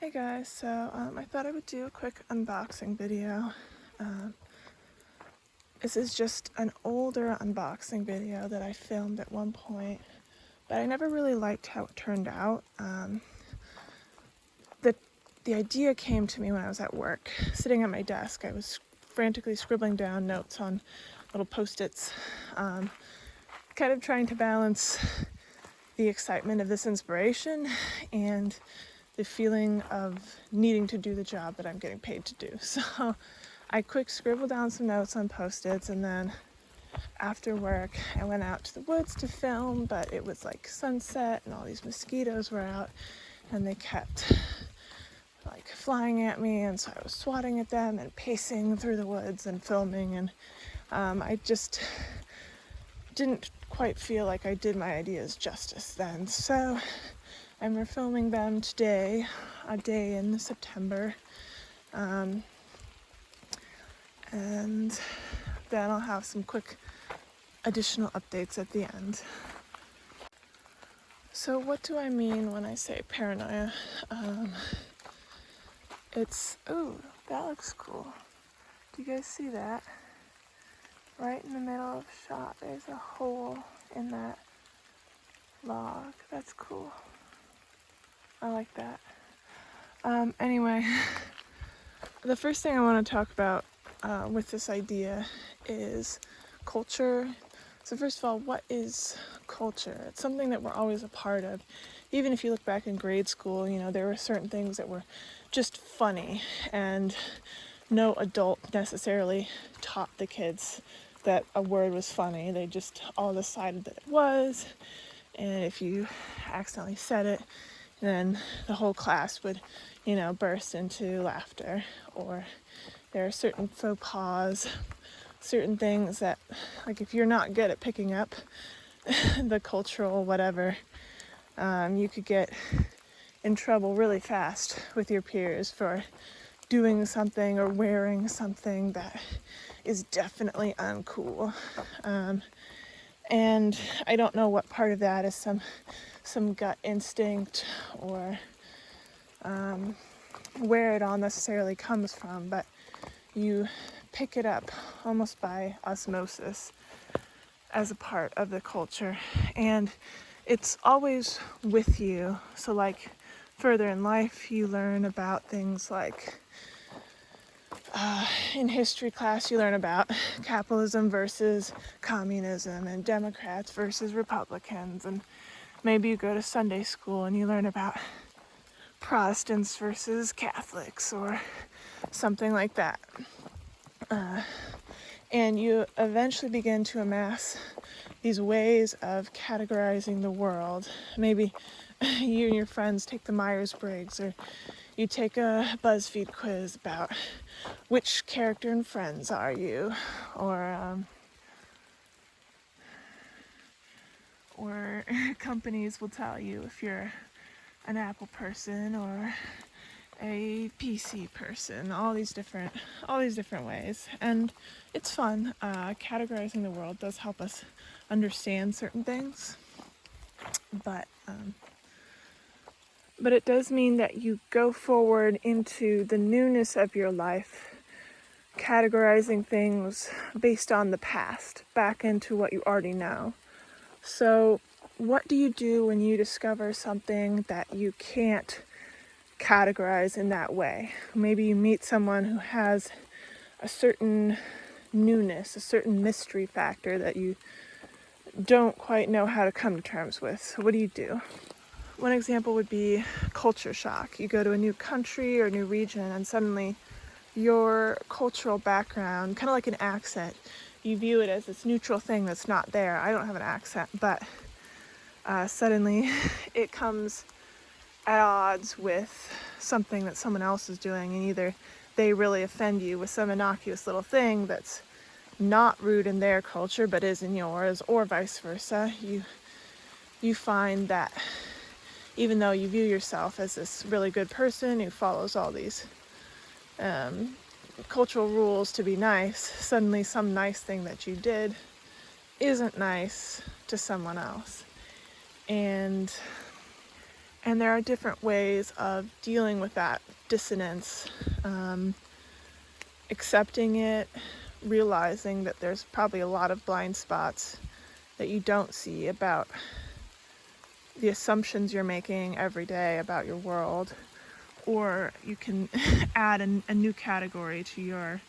Hey guys, so I thought I would do a quick unboxing video. This is just an older unboxing video that I filmed at one point, but I never really liked how it turned out. The idea came to me when I was at work, sitting at my desk. I was frantically scribbling down notes on little post-its, kind of trying to balance the excitement of this inspiration and the feeling of needing to do the job that I'm getting paid to do. So I quick scribbled down some notes on post-its, and then after work I went out to the woods to film, but it was like sunset and all these mosquitoes were out and they kept like flying at me, and so I was swatting at them and pacing through the woods and filming, and I just didn't quite feel like I did my ideas justice then. So I'm refilming them today, a day in September, and then I'll have some quick additional updates at the end. So what do I mean when I say paranoia? Oh, that looks cool. Do you guys see that? Right in the middle of the shot, there's a hole in that log. That's cool. I like that. Anyway, the first thing I want to talk about with this idea is culture. So first of all, what is culture? It's something that we're always a part of. Even if you look back in grade school, there were certain things that were just funny, and no adult necessarily taught the kids that a word was funny. They just all decided that it was, and if you accidentally said it, then the whole class would, burst into laughter. Or there are certain faux pas, certain things that, like, if you're not good at picking up the cultural whatever, you could get in trouble really fast with your peers for doing something or wearing something that is definitely uncool. And I don't know what part of that is some gut instinct, or where it all necessarily comes from, but you pick it up almost by osmosis as a part of the culture, and it's always with you. So like further in life you learn about things like in history class you learn about capitalism versus communism and Democrats versus Republicans, and maybe you go to Sunday school and you learn about Protestants versus Catholics or something like that. And you eventually begin to amass these ways of categorizing the world. Maybe you and your friends take the Myers-Briggs, or you take a BuzzFeed quiz about which character in Friends are you, or companies will tell you if you're an Apple person or a PC person, all these different ways. And it's fun. Categorizing the world does help us understand certain things, but it does mean that you go forward into the newness of your life, categorizing things based on the past, back into what you already know. So what do you do when you discover something that you can't categorize in that way? Maybe you meet someone who has a certain newness, a certain mystery factor that you don't quite know how to come to terms with. So what do you do? One example would be culture shock. You go to a new country or new region, and suddenly your cultural background, kind of like an accent, you view it as this neutral thing that's not there. I don't have an accent, but suddenly it comes at odds with something that someone else is doing, and either they really offend you with some innocuous little thing that's not rude in their culture but is in yours, or vice versa. You find that even though you view yourself as this really good person who follows all these cultural rules to be nice, suddenly some nice thing that you did isn't nice to someone else. And And there are different ways of dealing with that dissonance, accepting it, realizing that there's probably a lot of blind spots that you don't see about the assumptions you're making every day about your world, or you can add a new category to your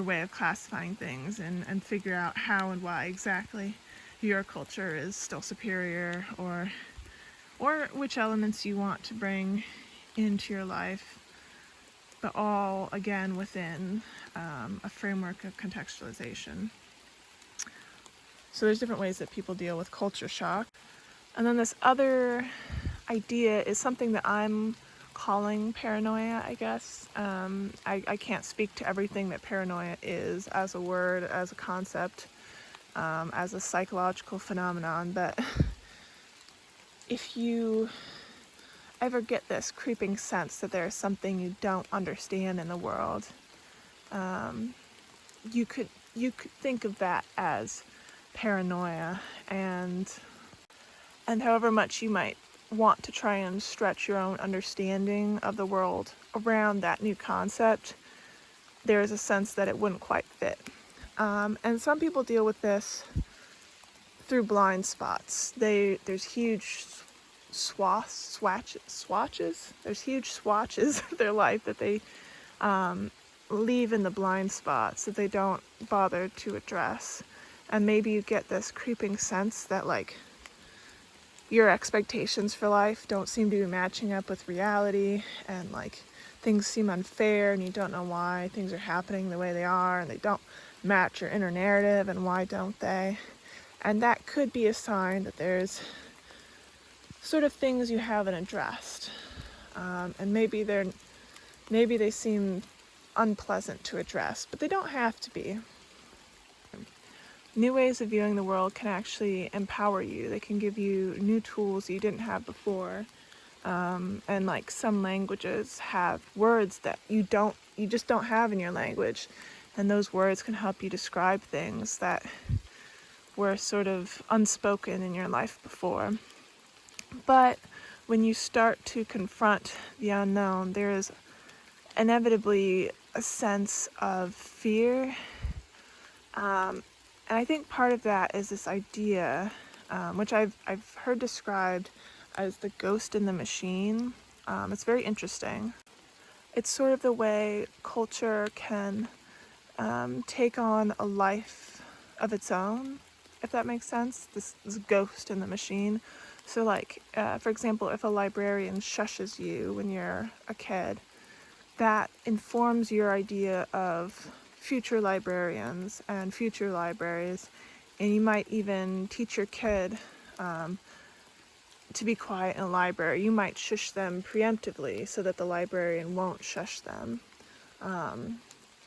way of classifying things and figure out how and why exactly your culture is still superior, or which elements you want to bring into your life, but all again within a framework of contextualization. So there's different ways that people deal with culture shock. And then this other idea is something that I'm calling paranoia, I guess. I can't speak to everything that paranoia is as a word, as a concept, as a psychological phenomenon, but if you ever get this creeping sense that there's something you don't understand in the world, you could think of that as paranoia, and however much you might want to try and stretch your own understanding of the world around that new concept, there is a sense that it wouldn't quite fit. And some people deal with this through blind spots. There's huge swatches. There's huge swatches of their life that they leave in the blind spots that they don't bother to address. And maybe you get this creeping sense that like your expectations for life don't seem to be matching up with reality, and like things seem unfair and you don't know why things are happening the way they are, and they don't match your inner narrative, and why don't they? And that could be a sign that there's sort of things you haven't addressed, and maybe they seem unpleasant to address, but they don't have to be. New ways of viewing the world can actually empower you. They can give you new tools you didn't have before. And like some languages have words that you just don't have in your language. And those words can help you describe things that were sort of unspoken in your life before. But when you start to confront the unknown, there is inevitably a sense of fear. And I think part of that is this idea, which I've heard described as the ghost in the machine. It's very interesting. It's sort of the way culture can take on a life of its own, if that makes sense. This ghost in the machine. So like, for example, if a librarian shushes you when you're a kid, that informs your idea of future librarians and future libraries, and you might even teach your kid to be quiet in a library. You might shush them preemptively so that the librarian won't shush them.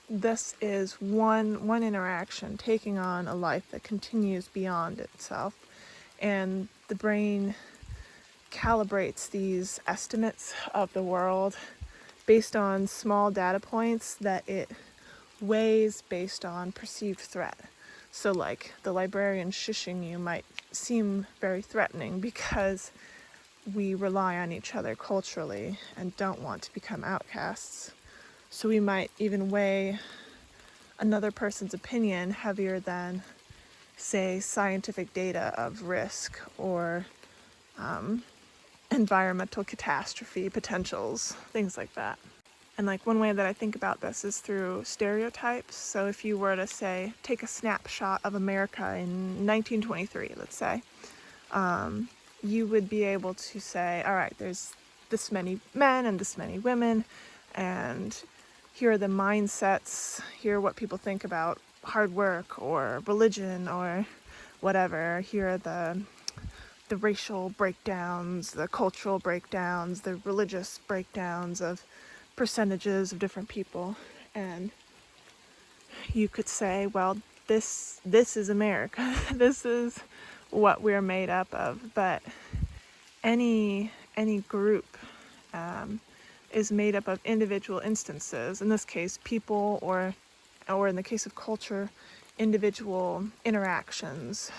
This is one interaction taking on a life that continues beyond itself, and the brain calibrates these estimates of the world based on small data points that it weighs based on perceived threat. So like the librarian shushing you might seem very threatening because we rely on each other culturally and don't want to become outcasts. So we might even weigh another person's opinion heavier than, say, scientific data of risk or environmental catastrophe potentials, things like that. And like one way that I think about this is through stereotypes. So if you were to say, take a snapshot of America in 1923, let's say, you would be able to say, all right, there's this many men and this many women, and here are the mindsets, here are what people think about hard work or religion or whatever. Here are the racial breakdowns, the cultural breakdowns, the religious breakdowns of percentages of different people. And you could say, well, this is America. This is what we're made up of. But any group is made up of individual instances, in this case people, or in the case of culture, individual interactions,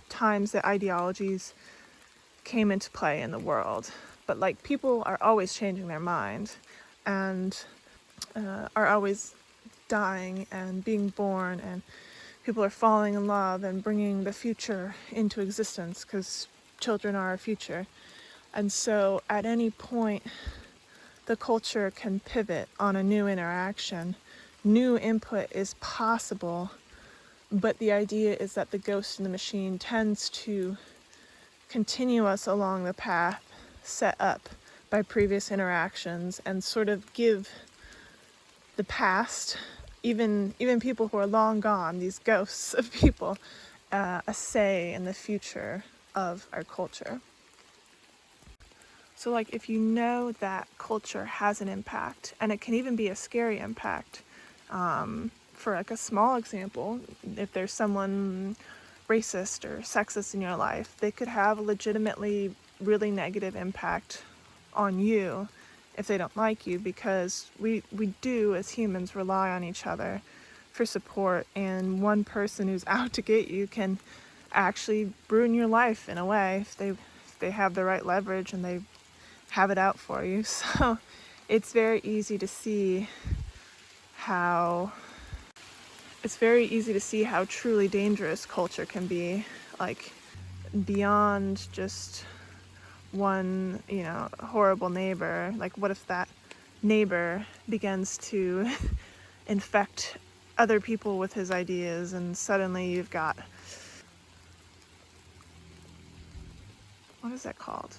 times that ideologies came into play in the world. But like, people are always changing their mind, and are always dying and being born, and people are falling in love and bringing the future into existence, because children are our future. And so at any point, the culture can pivot on a new interaction. New input is possible, but the idea is that the ghost in the machine tends to continue us along the path set up by previous interactions, and sort of give the past, even people who are long gone, these ghosts of people, a say in the future of our culture. So like, if you know that culture has an impact, and it can even be a scary impact, for like a small example, if there's someone racist or sexist in your life, they could have a legitimately really negative impact on you if they don't like you, because we do as humans rely on each other for support, and one person who's out to get you can actually ruin your life in a way if they have the right leverage and they have it out for you. So it's very easy to see how truly dangerous culture can be, like beyond just one, horrible neighbor. Like, what if that neighbor begins to infect other people with his ideas, and suddenly you've got, what is that called?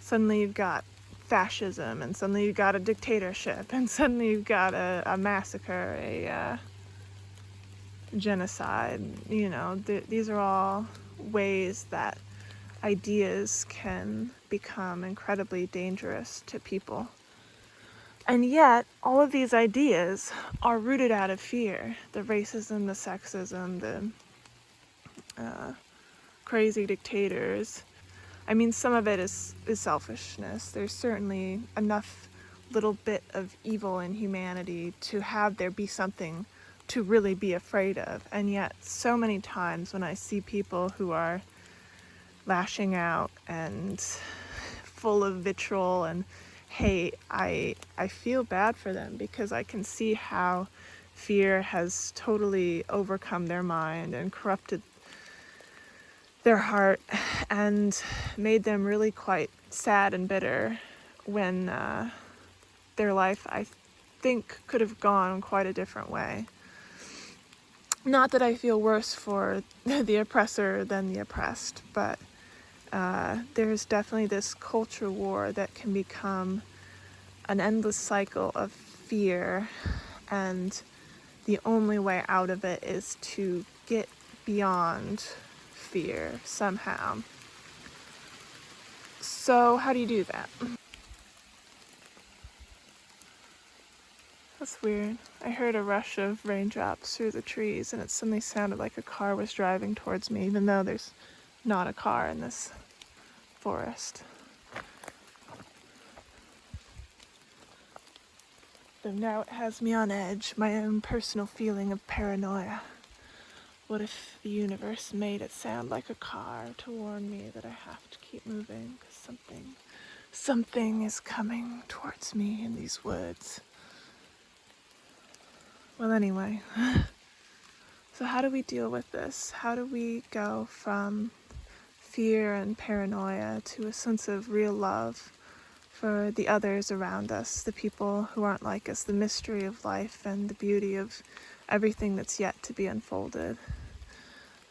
Suddenly you've got fascism, and suddenly you've got a dictatorship, and suddenly you've got a massacre, a genocide. These are all ways that ideas can become incredibly dangerous to people. And yet, all of these ideas are rooted out of fear. The racism, the sexism, the crazy dictators. I mean, some of it is selfishness. There's certainly enough little bit of evil in humanity to have there be something to really be afraid of. And yet, so many times when I see people who are lashing out and full of vitriol and hate, I feel bad for them, because I can see how fear has totally overcome their mind and corrupted their heart, and made them really quite sad and bitter, when their life, I think, could have gone quite a different way. Not that I feel worse for the oppressor than the oppressed, but there's definitely this culture war that can become an endless cycle of fear, and the only way out of it is to get beyond fear somehow. So how do you do that? That's weird. I heard a rush of raindrops through the trees, and it suddenly sounded like a car was driving towards me, even though there's not a car in this forest. Though now it has me on edge, my own personal feeling of paranoia. What if the universe made it sound like a car to warn me that I have to keep moving, because something is coming towards me in these woods. Well, anyway, so how do we deal with this? How do we go from fear and paranoia to a sense of real love for the others around us, the people who aren't like us, the mystery of life and the beauty of everything that's yet to be unfolded?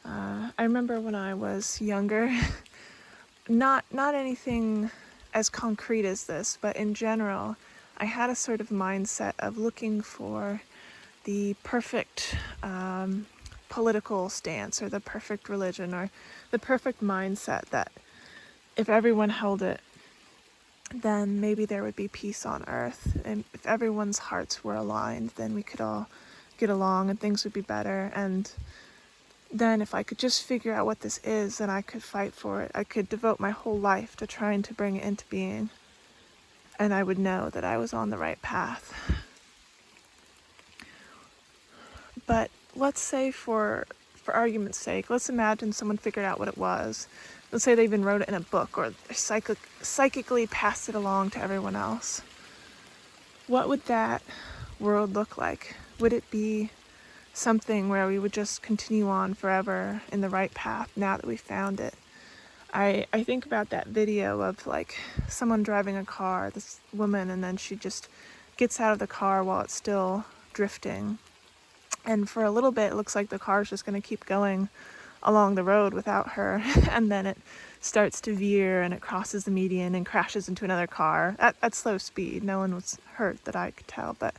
I remember when I was younger, not anything as concrete as this, but in general, I had a sort of mindset of looking for the perfect political stance, or the perfect religion, or the perfect mindset that if everyone held it, then maybe there would be peace on earth. And if everyone's hearts were aligned, then we could all get along and things would be better. And then if I could just figure out what this is, then I could fight for it. I could devote my whole life to trying to bring it into being. And I would know that I was on the right path. But let's say, for argument's sake, let's imagine someone figured out what it was. let's say they even wrote it in a book or psychically passed it along to everyone else. What would that world look like? Would it be something where we would just continue on forever in the right path now that we found it? I think about that video of like someone driving a car, this woman, and then she just gets out of the car while it's still drifting. And for a little bit, it looks like the car is just going to keep going along the road without her. And then it starts to veer and it crosses the median and crashes into another car at slow speed. No one was hurt that I could tell, but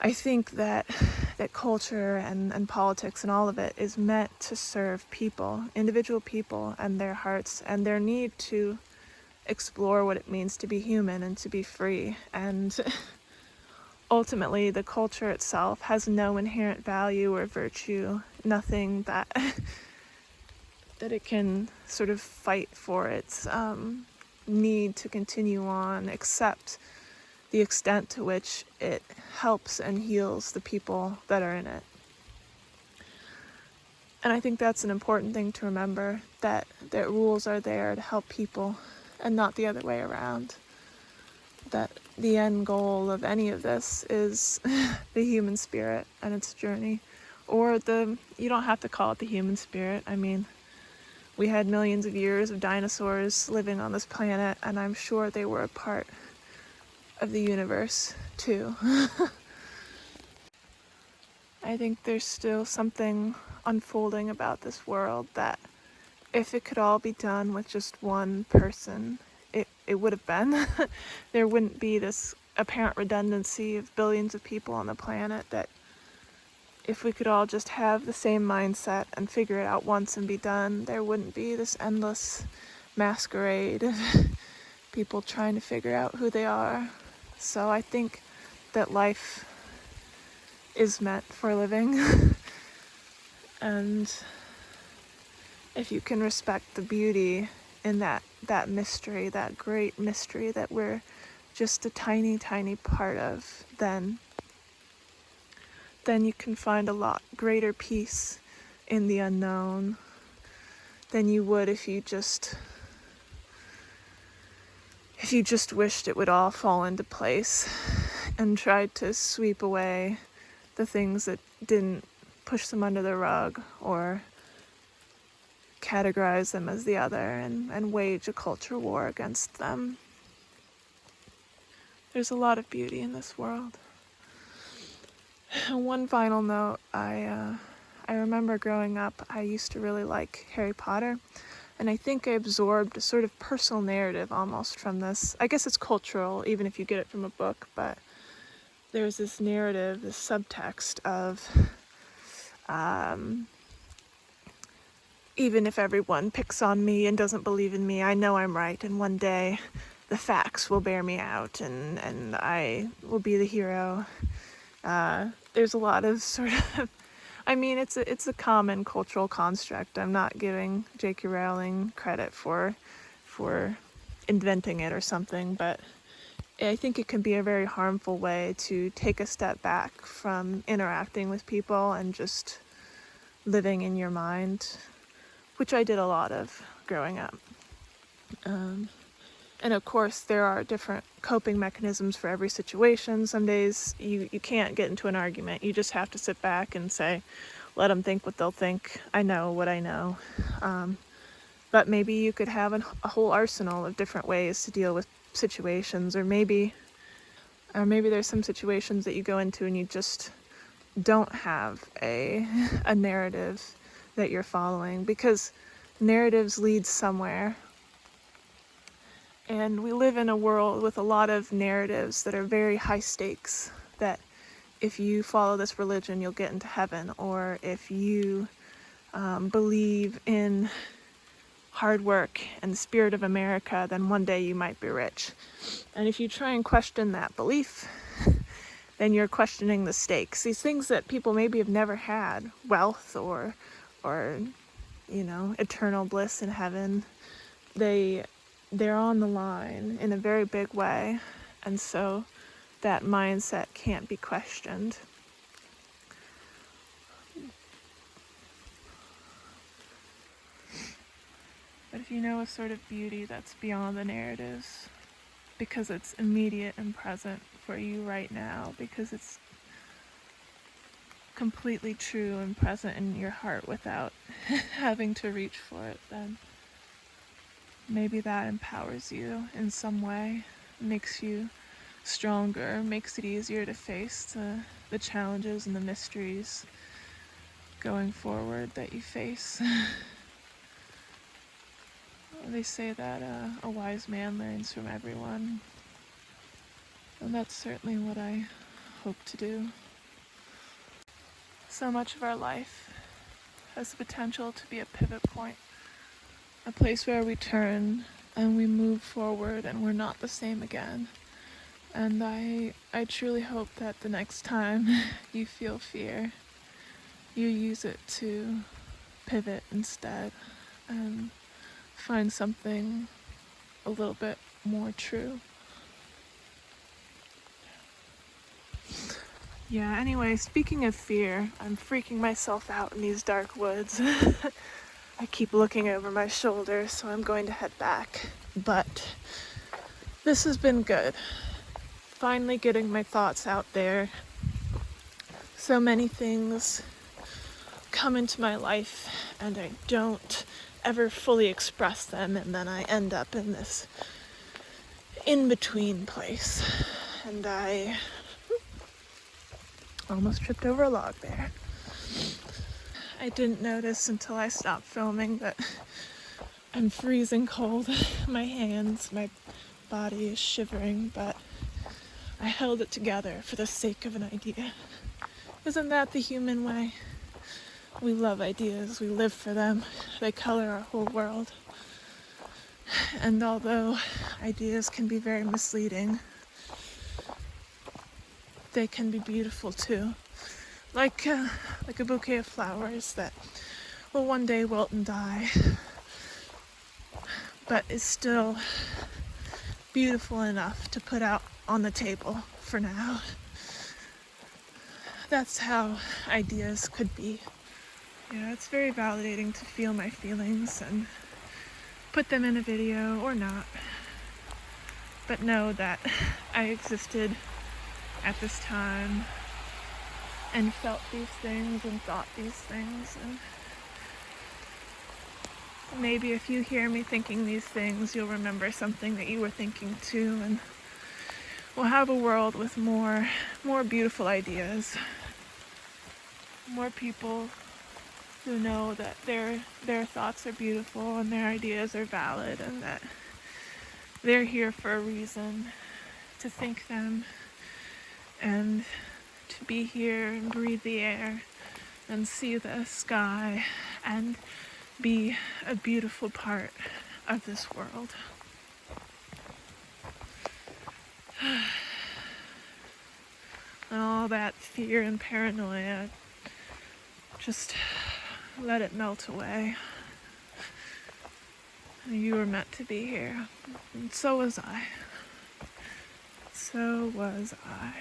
I think that culture and politics and all of it is meant to serve people, individual people and their hearts and their need to explore what it means to be human and to be free. And ultimately, the culture itself has no inherent value or virtue, nothing that that it can sort of fight for its need to continue on, except the extent to which it helps and heals the people that are in it. And I think that's an important thing to remember, that rules are there to help people and not the other way around. That the end goal of any of this is the human spirit and its journey. Or you don't have to call it the human spirit. I mean, we had millions of years of dinosaurs living on this planet, and I'm sure they were a part of the universe too. I think there's still something unfolding about this world that if it could all be done with just one person, it would have been. There wouldn't be this apparent redundancy of billions of people on the planet. That if we could all just have the same mindset and figure it out once and be done, there wouldn't be this endless masquerade of people trying to figure out who they are. So I think that life is meant for living. And if you can respect the beauty in that mystery, that great mystery that we're just a tiny, tiny part of, then you can find a lot greater peace in the unknown than you would if you just wished it would all fall into place and tried to sweep away the things that didn't push them under the rug or categorize them as the other and wage a culture war against them. There's a lot of beauty in this world. One final note, I remember growing up, I used to really like Harry Potter, and I think I absorbed a sort of personal narrative almost from this. I guess it's cultural, even if you get it from a book, but there's this narrative, this subtext of even if everyone picks on me and doesn't believe in me, I know I'm right, and one day the facts will bear me out, and I will be the hero. There's a lot of sort of, I mean, it's a common cultural construct. I'm not giving J.K. Rowling credit for inventing it or something, but I think it can be a very harmful way to take a step back from interacting with people and just living in your mind, which I did a lot of growing up. And of course, there are different coping mechanisms for every situation. Some days you can't get into an argument. You just have to sit back and say, let them think what they'll think. I know what I know. But maybe you could have a whole arsenal of different ways to deal with situations, or maybe there's some situations that you go into and you just don't have a narrative that you're following, because narratives lead somewhere. And we live in a world with a lot of narratives that are very high stakes, that if you follow this religion, you'll get into heaven, or if you believe in hard work and the spirit of America, then one day you might be rich. And if you try and question that belief, then you're questioning the stakes. These things that people maybe have never had, wealth or eternal bliss in heaven, they're on the line in a very big way, and so that mindset can't be questioned. But if you know a sort of beauty that's beyond the narratives, because it's immediate and present for you right now, because it's completely true and present in your heart without having to reach for it, then maybe that empowers you in some way, makes you stronger, makes it easier to face the challenges and the mysteries going forward that you face. They say that a wise man learns from everyone, and that's certainly what I hope to do. So much of our life has the potential to be a pivot point, a place where we turn and we move forward and we're not the same again. And I truly hope that the next time you feel fear, you use it to pivot instead and find something a little bit more true. Yeah, anyway, speaking of fear, I'm freaking myself out in these dark woods. I keep looking over my shoulder, so I'm going to head back. But this has been good. Finally getting my thoughts out there. So many things come into my life, and I don't ever fully express them, and then I end up in this in-between place. And I almost tripped over a log there. I didn't notice until I stopped filming that I'm freezing cold. My hands, my body is shivering, but I held it together for the sake of an idea. Isn't that the human way? We love ideas, we live for them, they color our whole world. And although ideas can be very misleading, they can be beautiful too. Like a bouquet of flowers that will one day wilt and die, but is still beautiful enough to put out on the table for now. That's how ideas could be. Yeah, it's very validating to feel my feelings and put them in a video or not, but know that I existed at this time and felt these things and thought these things, and maybe if you hear me thinking these things, you'll remember something that you were thinking too, and we'll have a world with more beautiful ideas, more people who know that their thoughts are beautiful and their ideas are valid, and that they're here for a reason, to think them and to be here and breathe the air and see the sky and be a beautiful part of this world. And all that fear and paranoia, just let it melt away. You were meant to be here, and so was I. So was I.